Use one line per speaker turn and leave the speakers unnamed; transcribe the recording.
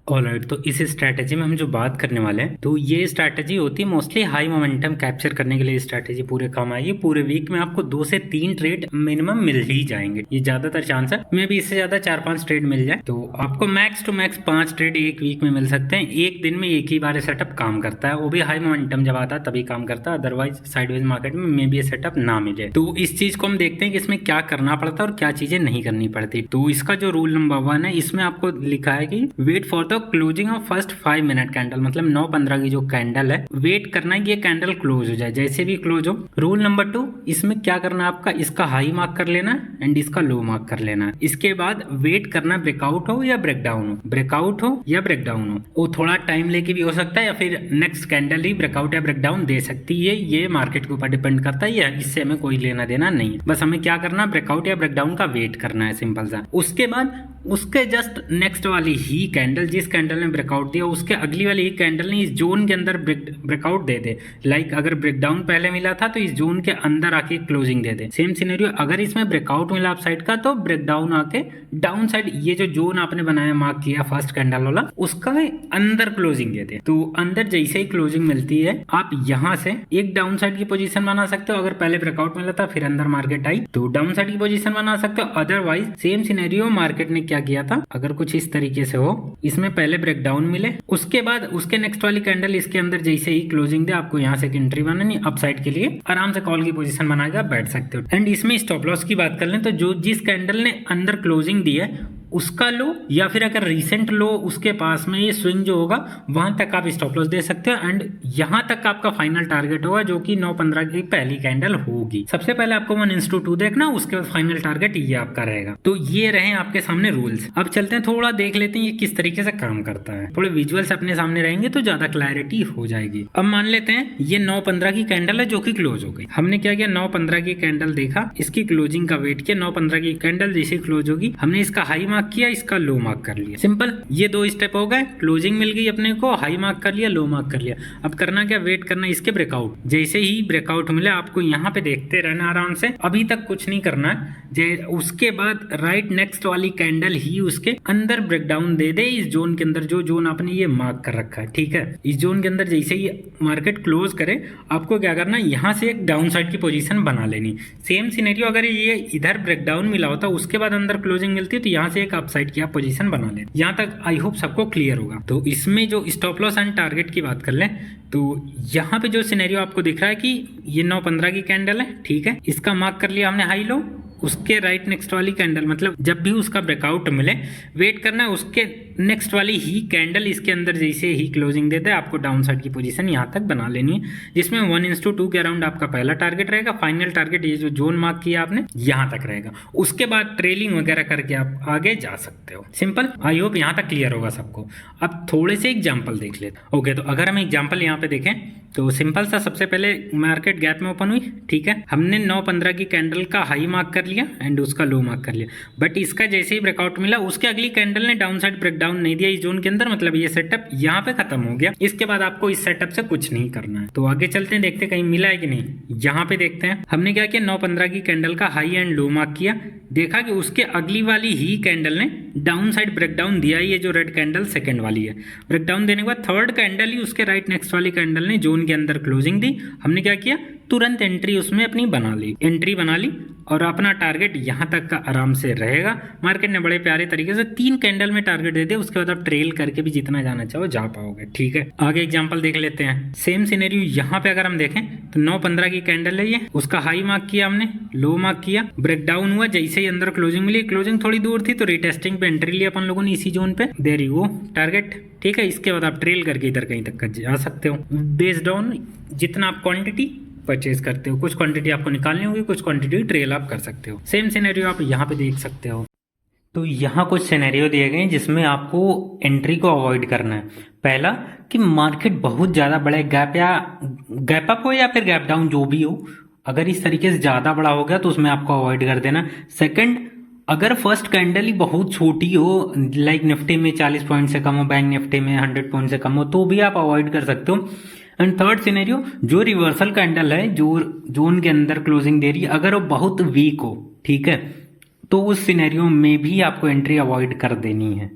Alright, तो इस strategy में हम जो बात करने वाले हैं, तो ये स्ट्रैटेजी होती है मोस्टली हाई मोमेंटम कैप्चर करने के लिए। स्ट्रैटेजी पूरे काम आएगी। पूरे वीक में आपको 2 से 3 ट्रेड मिनिमम मिल ही जाएंगे, ये ज्यादातर चांस है। मे भी इससे ज्यादा 4-5 ट्रेड मिल जाए, तो आपको मैक्स टू मैक्स 5 ट्रेड एक वीक में मिल सकते हैं। एक दिन में एक ही बार सेटअप काम करता है, वो भी हाई मोमेंटम जब आता है तभी काम करता है, अदरवाइज साइडवेज मार्केट में मे भी ये सेटअप ना मिले। तो इस चीज को हम देखते हैं कि इसमें क्या करना पड़ता है और क्या चीजें नहीं करनी पड़ती। तो इसका जो रूल नंबर 1 है, इसमें आपको लिखा है कि wait for the closing of first 5 minute candle, मतलब 9:15 की जो कैंडल है, वेट करना है कि ये कैंडल क्लोज हो जाए, जैसे भी क्लोज हो। रूल नंबर 2, इसमें क्या करना है आपका, इसका हाई मार्क कर लेना है एंड इसका लो मार्क कर लेना है। इसके बाद वेट करना, ब्रेकआउट हो या ब्रेकडाउन हो, ब्रेकआउट हो या ब्रेकडाउन हो। वो थोड़ा टाइम लेके भी हो सकता है या फिर नेक्स्ट कैंडल ही ब्रेकआउट या ब्रेकडाउन दे सकती है, ये मार्केट के ऊपर डिपेंड करता है। इससे हमें कोई लेना देना नहीं, बस हमें क्या करना, ब्रेकआउट या ब्रेकडाउन का वेट करना है, सिंपल सा। उसके बाद उसके जस्ट नेक्स्ट वाली ही कैंडल, जिस कैंडल ने ब्रेकआउट दिया, उसके अगली वाली ही कैंडल ने इस जोन के अंदर ब्रेकआउट दे दे। लाइक अगर ब्रेकडाउन पहले मिला था तो इस जोन के अंदर आके क्लोजिंग दे दे। सेम सिनेरियो, अगर इसमें ब्रेकआउट मिला अप साइड का, तो ब्रेकडाउन आके डाउन साइड, ये जो जोन आपने बनाया मार्क किया फर्स्ट कैंडल वाला, उसका अंदर क्लोजिंग दे दे। तो अंदर जैसे ही क्लोजिंग मिलती है, आप यहां से एक डाउन साइड की पोजीशन बना सकते हो। अगर पहले ब्रेकआउट मिला था फिर अंदर मार्केट आई, तो डाउन साइड की पोजीशन बना सकते हो। अदरवाइज सेम सिनेरियो, मार्केट ने क्या किया था, अगर कुछ इस तरीके से हो, इसमें पहले ब्रेकडाउन मिले, उसके बाद उसके नेक्स्ट वाली कैंडल इसके अंदर जैसे ही क्लोजिंग दे, आपको यहाँ से एक एंट्री बनानी अप साइड के लिए, आराम से कॉल की पोजीशन बनाकर बैठ सकते हो। एंड इसमें स्टॉप लॉस की बात कर लें तो जो जिस कैंडल ने अंदर क्लोजिंग दी है उसका लो, या फिर अगर रीसेंट लो उसके पास में ये स्विंग जो होगा, वहां तक आप स्टॉप लॉस दे सकते हो। एंड यहां तक आपका फाइनल टारगेट होगा, जो कि 9:15 की पहली कैंडल होगी। सबसे पहले आपको 1:2 देखना, उसके बाद फाइनल टारगेट ये आपका रहेगा। तो ये रहे आपके सामने रूल्स। अब चलते हैं थोड़ा देख लेते हैं ये किस तरीके से काम करता है। थोड़े विजुअल्स अपने सामने रहेंगे तो ज्यादा क्लैरिटी हो जाएगी। अब मान लेते हैं ये 9:15 की कैंडल है जो कि क्लोज हो गई। हमने क्या किया, 9:15 की कैंडल देखा, इसकी क्लोजिंग का वेट किया। 9:15 की कैंडल जैसे क्लोज होगी, हमने इसका हाई मार्क किया, इसका लो मार्क कर लिया। सिंपल, ये 2 स्टेप हो गए। क्लोजिंग मिल गई अपने को, हाई मार्क कर लिया, लो मार्क कर लिया। अब करना क्या, वेट करना इसके ब्रेकआउट। जैसे ही ब्रेकआउट मिले, आपको यहाँ पे देखते रहना आराम से, अभी तक कुछ नहीं करना है। उसके बाद राइट नेक्स्ट वाली कैंडल ही उसके अंदर ब्रेकडाउन दे दे, इस जोन के अंदर, जो जोन आपने ये मार्क कर रखा है, ठीक है। इस जोन के अंदर जैसे ही मार्केट क्लोज करे, आपको क्या करना है, यहाँ से एक डाउन साइड की पोजीशन बना लेनी। सेम सिनेरियो, अगर ये इधर ब्रेकडाउन मिला होता, उसके बाद अंदर क्लोजिंग मिलती, तो यहाँ से एक अप साइड की आप पोजीशन बना लें। यहाँ तक आई होप सबको क्लियर होगा। तो इसमें जो स्टॉप लॉस एंड टारगेट की बात कर लें, तो यहाँ पे जो सिनेरियो आपको दिख रहा है कि ये 9:15 की कैंडल है, ठीक है, इसका मार्क कर लिया हमने हाई लो। उसके राइट नेक्स्ट वाली कैंडल, मतलब जब भी उसका ब्रेकआउट मिले, वेट करना है उसके नेक्स्ट वाली ही कैंडल इसके अंदर जैसे ही क्लोजिंग देते हैं, आपको डाउन साइड की पोजीशन यहाँ तक बना लेनी है, जिसमें 1:2 के अराउंड आपका पहला टारगेट रहेगा। फाइनल टारगेट ये जो जोन मार्क किया आपने, यहाँ तक रहेगा। उसके बाद ट्रेलिंग वगैरह करके आप आगे जा सकते हो। सिंपल, आई होप यहाँ तक क्लियर होगा सबको। अब थोड़े से एग्जाम्पल देख लेते। ओके, तो अगर हम एग्जाम्पल यहाँ पे देखें तो सिंपल सा, सबसे पहले मार्केट गैप में ओपन हुई, ठीक है, हमने 9:15 की कैंडल का हाई मार्क कर लिया एंड उसका लो मार्क कर लिया। बट इसका जैसे ही ब्रेकआउट मिला, उसके अगली कैंडल ने डाउन साइड ब्रेकडाउन नहीं दिया इस जोन के अंदर, मतलब ये सेटअप यहाँ पे खत्म हो गया। इसके बाद आपको इस सेटअप से कुछ नहीं करना है। तो आगे चलते हैं, देखते हैं कहीं मिला है कि नहीं। यहाँ पे देखते हैं हमने क्या किया, 9:15 की कैंडल का हाई एंड लो मार्क किया, देखा कि उसके अगली वाली ही कैंडल ने डाउन साइड ब्रेकडाउन दिया। ये जो रेड कैंडल सेकंड वाली है, ब्रेकडाउन देने के बाद थर्ड कैंडल ही उसके राइट नेक्स्ट वाली कैंडल ने जोन के अंदर क्लोजिंग दी। हमने क्या किया, तुरंत एंट्री उसमें अपनी बना ली, एंट्री बना ली, और अपना टारगेट यहाँ तक का आराम से रहेगा। मार्केट ने बड़े प्यारे तरीके से 3 कैंडल में टारगेट दे दिया, उसके बाद आप ट्रेल करके भी जितना जाना चाहो जा पाओगे, ठीक है। आगे एग्जांपल देख लेते हैं। सेम सिनेरियो यहाँ पे अगर हम देखें तो 9:15 की कैंडल है ये, उसका हाई मार्क किया हमने, लो मार्क किया, ब्रेकडाउन हुआ, जैसे ही अंदर क्लोजिंग मिली, क्लोजिंग थोड़ी दूर थी तो रिटेस्टिंग पे एंट्री लिया अपन लोगों ने इसी जोन पे, देयर यू गो टारगेट, ठीक है। इसके बाद आप ट्रेल करके इधर कहीं तक जा सकते हो, बेस्ड ऑन जितना आप क्वांटिटी परचेज करते हो। कुछ क्वांटिटी आपको निकालनी होगी, कुछ क्वांटिटी ट्रेल आप कर सकते हो। सेम सिनेरियो आप यहाँ पे देख सकते हो। तो यहाँ कुछ सिनेरियो दिए गए हैं जिसमें आपको एंट्री को अवॉइड करना है। पहला कि मार्केट बहुत ज़्यादा बड़े गैप या गैप अप हो या फिर गैप डाउन जो भी हो, अगर इस तरीके से ज़्यादा बड़ा हो गया तो उसमें आपको अवॉइड कर देना। सेकंड, अगर फर्स्ट कैंडल ही बहुत छोटी हो, लाइक निफ्टी में 40 पॉइंट से कम हो, बैंक निफ्टी में 100 पॉइंट से कम हो, तो भी आप अवॉइड कर सकते हो। एंड थर्ड सिनेरियो, जो रिवर्सल कैंडल है जो जोन के अंदर क्लोजिंग दे रही है, अगर वो बहुत वीक हो, ठीक है, तो उस सिनेरियो में भी आपको एंट्री अवॉइड कर देनी है।